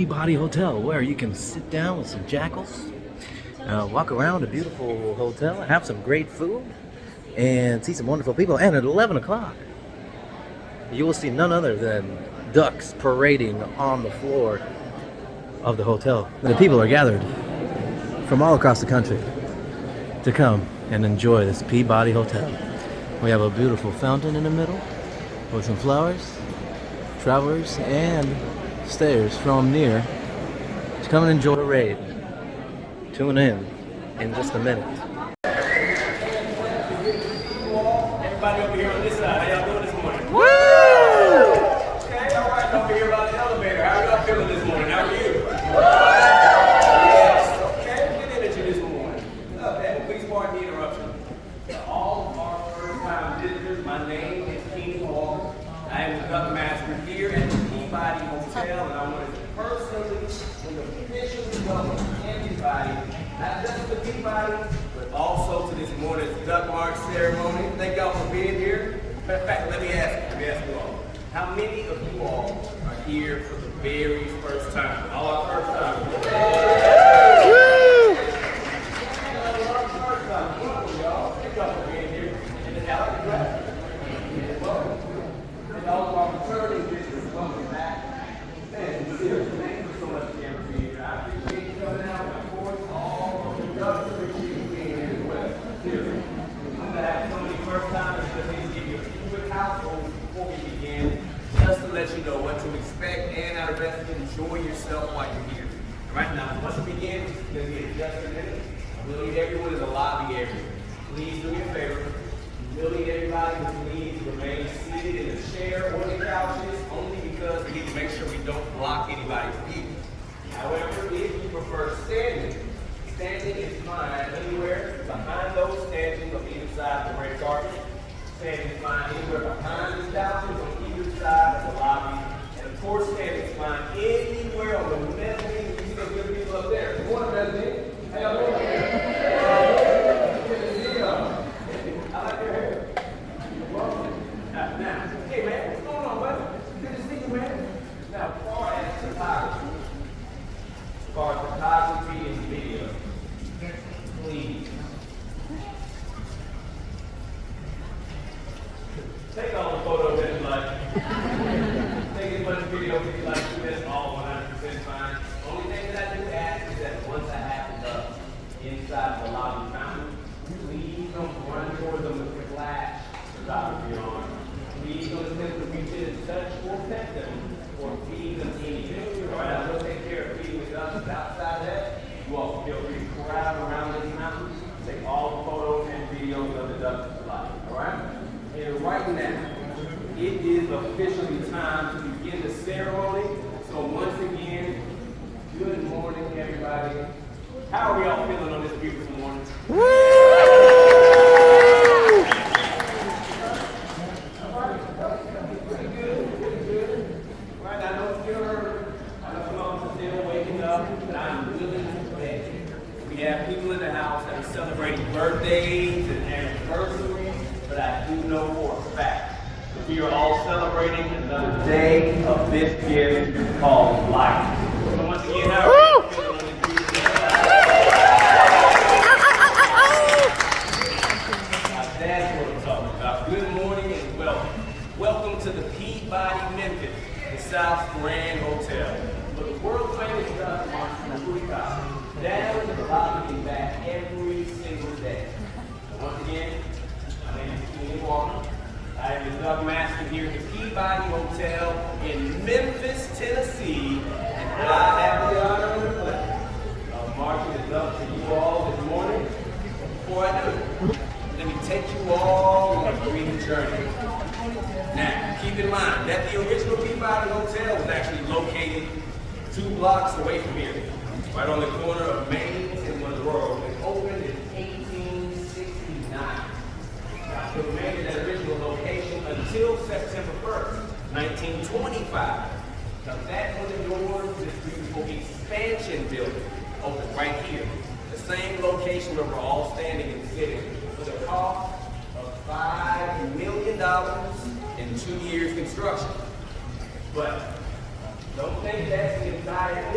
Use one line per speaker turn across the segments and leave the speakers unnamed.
Peabody Hotel, where you can sit down with some jackals, walk around a beautiful hotel, have some great food, and see some wonderful people. And at 11 o'clock, you will see none other than ducks parading on the floor of the hotel. The people are gathered from all across the country to come and enjoy this Peabody Hotel. We have a beautiful fountain in the middle with some flowers. Travelers and stayers from near to come and enjoy the raid. Tune in just a minute.
Everybody over here on this side, how y'all doing this morning?
Woo!
Okay, all right, over here by the elevator. How y'all feeling this morning? How are you? Yes, okay, good energy this morning. Okay, please pardon the interruption. To all of our first-time visitors, my name is King Paul. I am the duck master here at the Peabody Hotel, and I want to personally and officially welcome everybody, not just to the Peabody, but also to this morning's duck march ceremony. Thank y'all for being here. Matter of fact, let me ask you all, how many of you all are here for the very first time? All our first time. Woo! Thank y'all for being here. And then Alex, welcome. And all of our returning visitors, welcome back. And seriously, thank you so much again for being here. I appreciate you coming out, and of course, all of the ducks appreciate you being here as well. Seriously. I'm going to have so many first timers, just need to give you a few quick house rules before we begin, just to let you know what to expect and how to best enjoy yourself while you're here. All right, now, once we begin, it's going to be in just a minute. We'll need everyone in the lobby area. Please do me a favor. We'll need everybody to please remain seated in the chair or the couches, only because we need to make sure we don't block anybody's view. However, if you prefer standing, standing is fine anywhere behind those standing on either side of the red carpet. Standing is fine anywhere behind the couches on either side of the lobby. And of course, standing is fine anywhere on the mezzanine. You see those good people up there. Good morning, mezzanine. How y'all doing? Good to see y'all. I like your hair. Now, hey man, what's going on, buddy? Good to see you, man. Now, as far as photography and video, please take all the photos that you like. Take as much video as you like. Do this all 100% fine. Only thing that I do ask is that once I have the inside the lobby fountain, please don't run towards them with the flash photography on. Please don't attempt to reach in and touch or pet them or feed them anything. All right, I will take care of feeding the ducks. Outside of that, you all feel free to crowd around this mountain, take all the photos and videos of the ducks alive. All right? And right now, it is officially time to begin the ceremony. So once again, good morning, everybody. How are we all feeling on this beautiful morning? We have people in the house that are celebrating birthdays and anniversaries, but I do know for a fact that we are all celebrating another day of this gift called life. So once again, how are you feeling on this beautiful day? That's what I'm talking about. Good morning and welcome. Welcome to the Peabody, Memphis, the South Grand Hotel. But the world famous duck march from Peabody down to the lobby and back every single day. So once again, my name is King Walker. I am the duck master here at the Peabody Hotel in Memphis, Tennessee, and I have the honor and the pleasure of marching the ducks to you all this morning. Before I do, let me take you all on a brief journey. Now, keep in mind that the original Peabody Hotel was actually located 2 blocks away from here, right on the corner of Main and Monroe. It opened in 1869. It remained in that original location until September 1st, 1925. Now that's when the doors to this beautiful expansion building opened right here. The same location where we're all standing and sitting, with a cost of $5 million in 2 years construction. But don't think that's the entire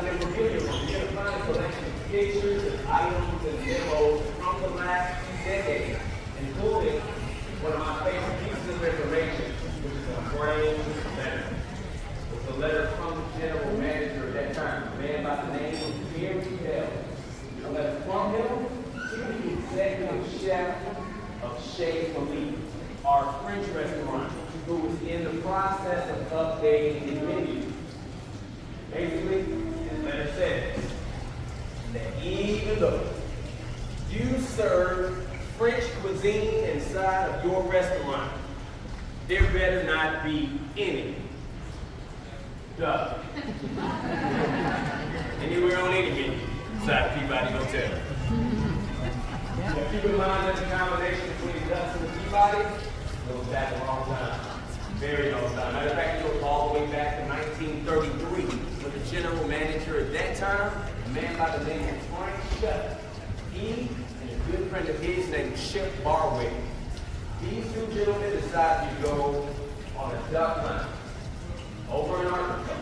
memorabilia room. You're going to find a collection of pictures and items and demos from the last few decades, including one of my favorite pieces of information, which is a framed letter. It was a letter from the general manager at that time, a man by the name of Peabody. A letter from him to the executive chef of Chez Philippe, our French restaurant, who was in the process of updating his menu. Basically, his letter said that even though you serve French cuisine inside of your restaurant, there better not be any duck anywhere on any menu inside Peabody Hotel. Now, keep in mind that the combination between ducks and the Peabody goes back a long time. Very long time. Matter of fact, it goes all the way back to 1933, when the general manager at that time, a man by the name of Frank Chef, he and a good friend of his named Chef Barwick, these two gentlemen decided to go on a duck hunt over in Arkansas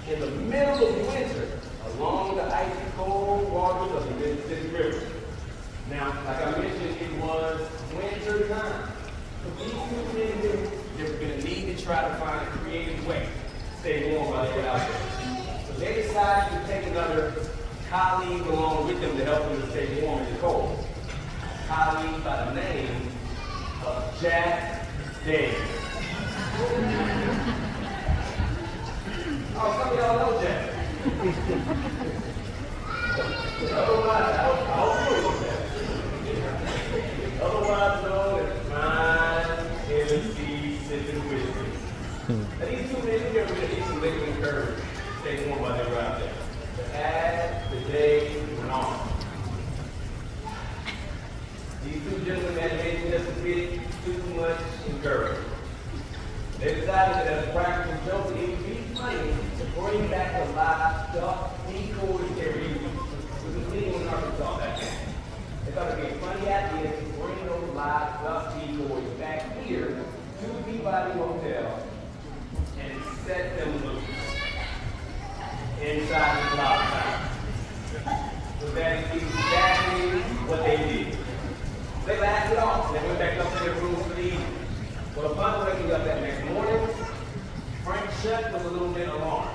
in the middle of winter along the icy cold waters of the Mississippi River. Now, like I mentioned, it was winter time. So these two men knew they were going to need to try to find a creative way to stay warm while they were out there. So they decided to take another colleague along with them to help them to stay warm in the cold. A colleague by the name of Jack Davis. Oh, some of y'all know Jack. Otherwise, I hope you know Jack. Otherwise known as Mine Tennessee Sipping Whiskey. Now these two men here were going to need some liquid and courage to stay warm while they were out there. But as the day went on, these two gentlemen had made just a bit too much encouragement. They decided that as a practical joke, it would be funny to bring back the live duck decoys they were using. It was legal in Arkansas back then. They thought it would be a funny idea to bring those live duck decoys back here to Peabody Hotel and set them loose inside the lobby house. So that is exactly what they did. They laughed it off. They went back up to their rooms for the evening. Well, upon waking up that next morning, Frank Chef was a little bit alarmed.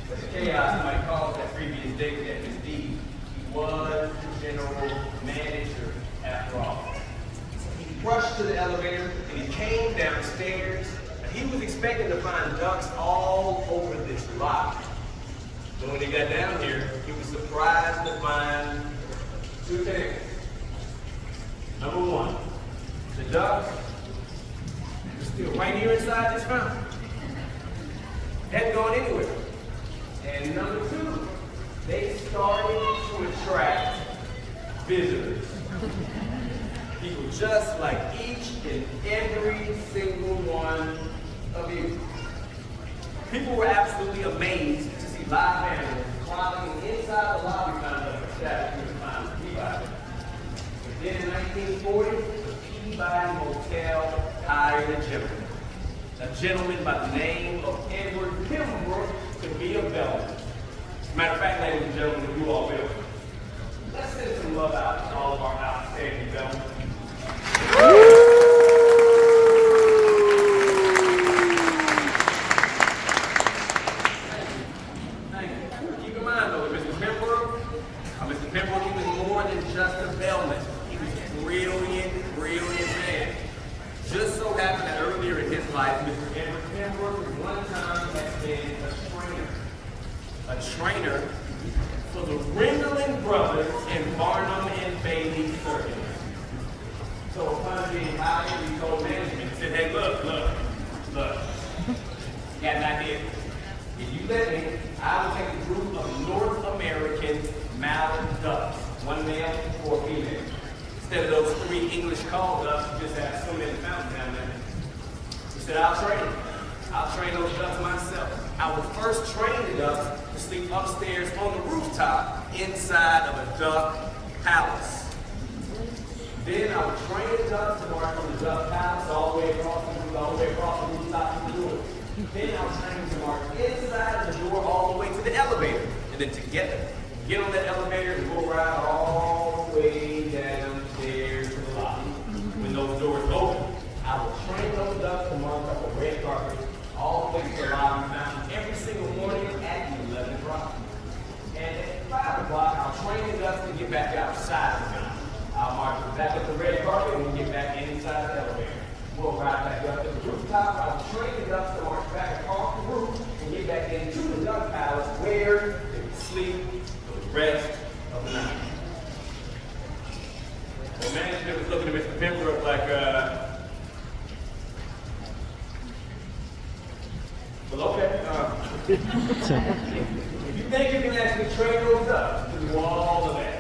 But the chaos he might caused that previous day with that misdeed, he was the general manager after all. He rushed to the elevator and he came downstairs. And he was expecting to find ducks all over this lobby. But when he got down here, he was surprised to find two things. Number one, the ducks were still right here inside this fountain. Hadn't gone anywhere. And number two, they started to attract visitors. People just like each and every single one of you. People were absolutely amazed to see live animals climbing inside the lobby fountain of the establishment of Mine Peabody. But then in 1940, the Peabody Hotel hired a gentleman by the name of Edward Pembroke to be a bellman. As a matter of fact, ladies and gentlemen, if you all will, let's send some love out to all of our outstanding bellmen. Thank you. Keep in mind though, Mr. Pembroke, he was more than just a bellman. He was a brilliant, brilliant man. Just so happened that earlier in his life, Mr. Edward Pembroke one time had been a trainer for the Rendlin Brothers and Barnum and Bailey circus. So upon being hired, he told management, he said, hey, look, got an idea. If you let me, I will take a group of North American mallard ducks, one male, four females. Instead of those three English call ducks, you just have so many fountains down there. He said, I'll train those ducks myself. I will first train the ducks to sleep upstairs on the rooftop inside of a duck palace. Then I would train the ducks to march from the duck palace all the way across the rooftop to the door. Then I would train them to march inside of the door all the way to the elevator. And then together, get on that elevator and go right all the way downstairs to the lobby. When those doors open, I will train those ducks to march up a red carpet all the way to the lobby fountain every single morning at 11 o'clock. And at 5 o'clock, I'll train the ducks to get back outside the fountain. I'll march them back up the red carpet and we'll get back inside the elevator. We'll ride back up to the rooftop. I'll train the ducks to march back across the roof and get back into the duck palace where they can sleep for the rest of the night. Well, management was looking at Mr. Pembroke like, well, okay. If you think you can actually train those ducks to do all of that,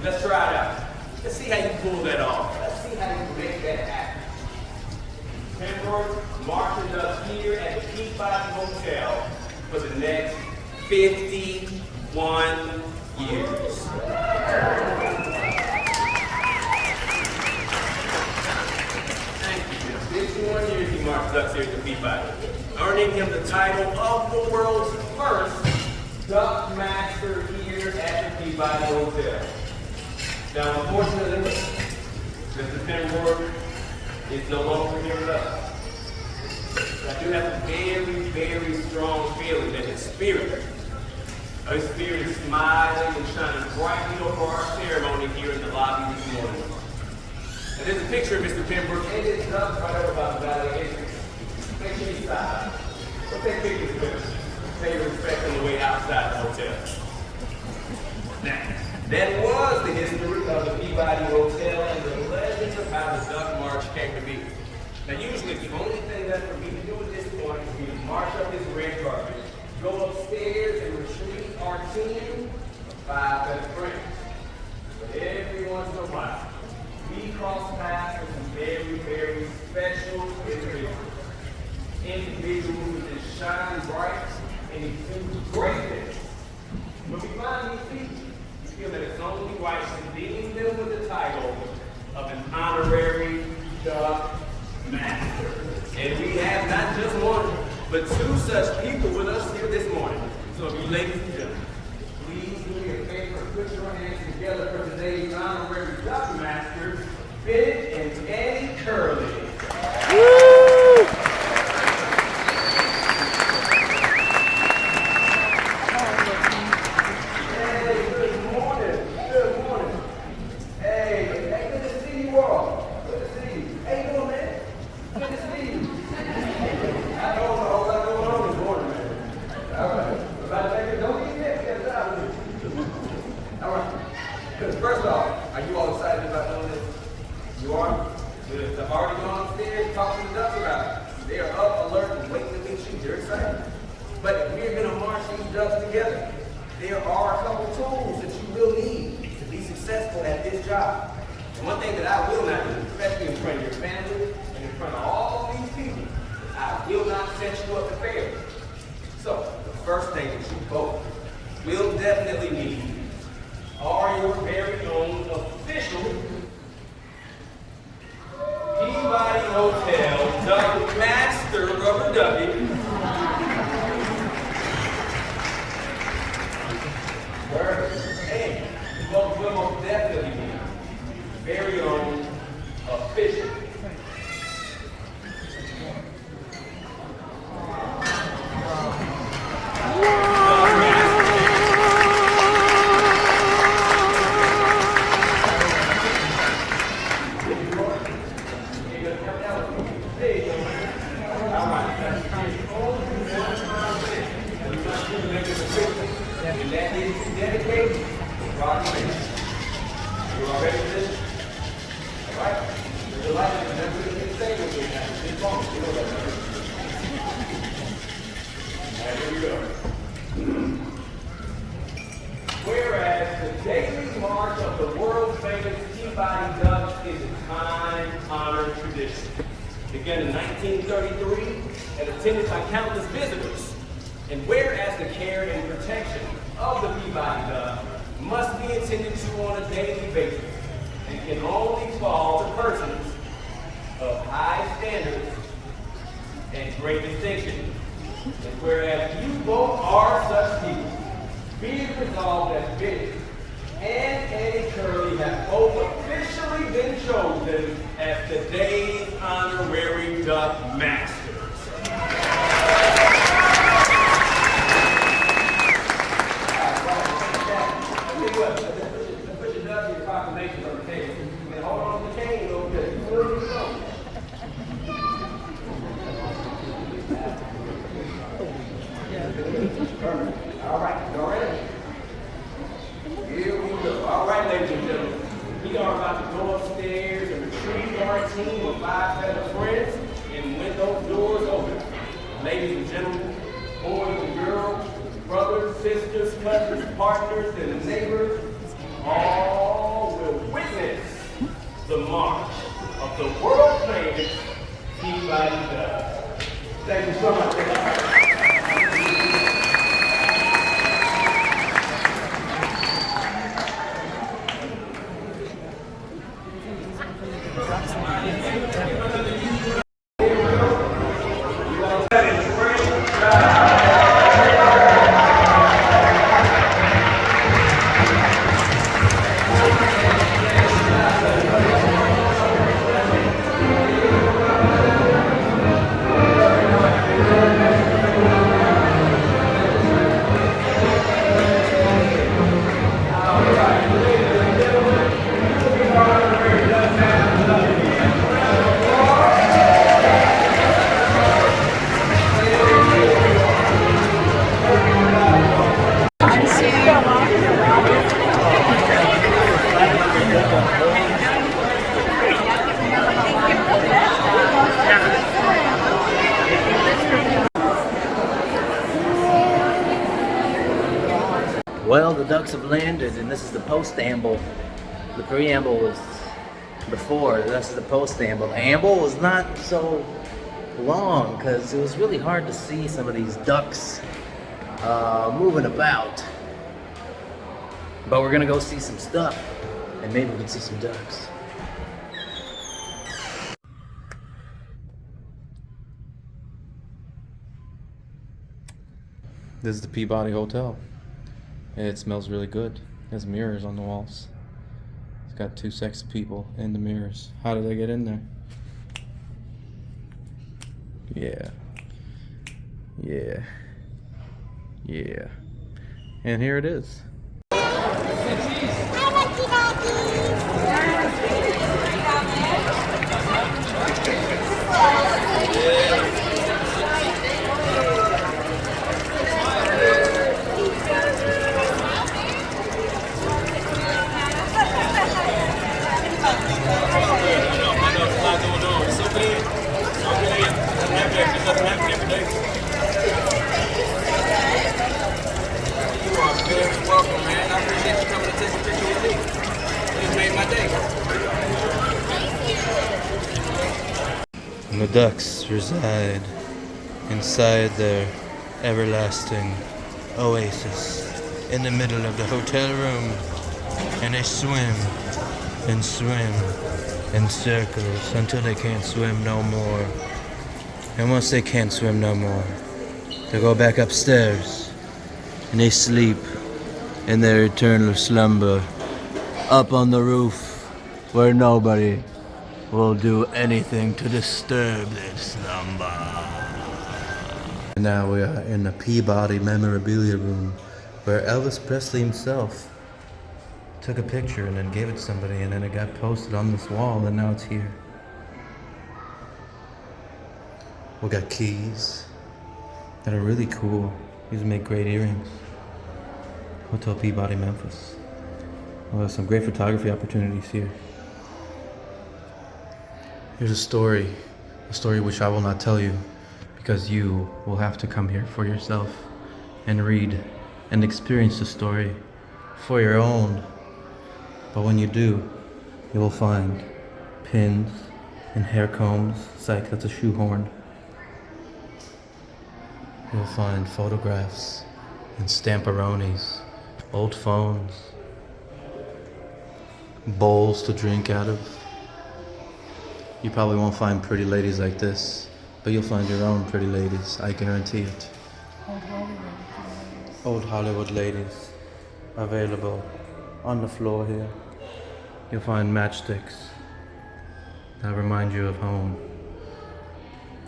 let's try it out. Let's see how you pull that off. Let's see how you can make that happen. Pembroke marching us here at the Peabody Hotel for the next 51 years. Thank you. 51 years he marched us here at the Peabody, earning him the title of the world's first duck master here at the Peabody Hotel. Now, unfortunately, Mr. Pembroke is no longer here with us. But I do have a very, very strong feeling that his spirit is smiling and shining brightly over our ceremony here in the lobby this morning. And there's a picture of Mr. Pembroke and his ducks right over by the valley entrance. Make sure you stop. Go take pictures with him. Pay your respect on the way outside the hotel. Now, that was the history of the Peabody Hotel and the legends of how the Duck March came to be. Now, usually the only thing left for me to do at this point is for me to march up this red carpet, go upstairs and retrieve our team of 5 best friends. But every once in a while, we cross paths with some very, very special individuals. Individuals who just shine bright and do great things. When we find these people, we feel that it's only right to deem them with the title of an honorary duck master. And we have not just one, but 2 such people with us here this morning. So if you ladies and gentlemen, please do me a favor and put your hands together for today's honorary duck master, Fitch and Annie Curley. Woo! First off, are you all excited about doing this? You are? Good. I've already gone upstairs and talked to the ducks about it. They are up, alert, and waiting to meet you. They're excited. But we're going to march these ducks together. There are a couple tools that you will need to be successful at this job. And one thing that I will not do, especially in front of your family and in front of all these people, I will not set you up to fail. So, the first thing that you both will definitely need are your very own official Peabody Hotel Duck Master Rubber Ducky. And you both will most definitely need very own official Whereas the daily march of the world-famous Peabody Ducks is a time-honored tradition. Began in 1933 and attended by countless visitors. And whereas the care and protection of the Peabody Duck must be attended to on a daily basis and can only fall to persons of high standards and great distinction. And whereas you both are such people, be resolved as Bishop and Eddie Curley have both officially been chosen as today's honorary duck masters. Put your duck in your proclamation on the table. And hold on to the cane over there. All right, y'all ready? Here we go. All right, ladies and gentlemen. We are about to go upstairs and retrieve our team of 5 feather friends and when those doors open. Ladies and gentlemen, boys and girls, brothers, sisters, cousins, partners, and neighbors, all will witness the march of the world famous Peabody Ducks. Thank you so much.
Well, the ducks have landed, and this is the post-amble. The preamble was before, this is the post-amble. The amble was not so long, because it was really hard to see some of these ducks moving about. But we're gonna go see some stuff, and maybe we can see some ducks.
This is the Peabody Hotel. It smells really good. It has mirrors on the walls. It's got 2 sexy people in the mirrors. How did they get in there? Yeah. Yeah. Yeah. And here it is.
Welcome, man. I appreciate you coming to take a picture with me. You made my day.
And the ducks reside inside their everlasting oasis in the middle of the hotel room. And they swim and swim in circles until they can't swim no more. And once they can't swim no more, they go back upstairs and they sleep in their eternal slumber up on the roof where nobody will do anything to disturb their slumber. Now we are in the Peabody memorabilia room where Elvis Presley himself took a picture and then gave it to somebody, and then it got posted on this wall, and now it's here. We got keys that are really cool. These make great earrings. Hotel Peabody, Memphis. Well, there's some great photography opportunities here. Here's a story which I will not tell you, because you will have to come here for yourself and read and experience the story for your own. But when you do, you will find pins and hair combs. Psych, that's a shoehorn. You'll find photographs and stamperonis, old phones, bowls to drink out of. You probably won't find pretty ladies like this, but you'll find your own pretty ladies, I guarantee it. Old Hollywood ladies. available on the floor here. You'll find matchsticks that remind you of home.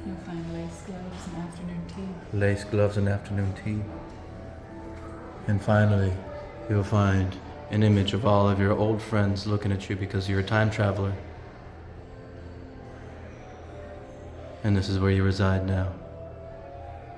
You'll find lace gloves and afternoon tea.
Lace gloves and afternoon tea. And finally, you'll find an image of all of your old friends looking at you because you're a time traveler. And this is where you reside now.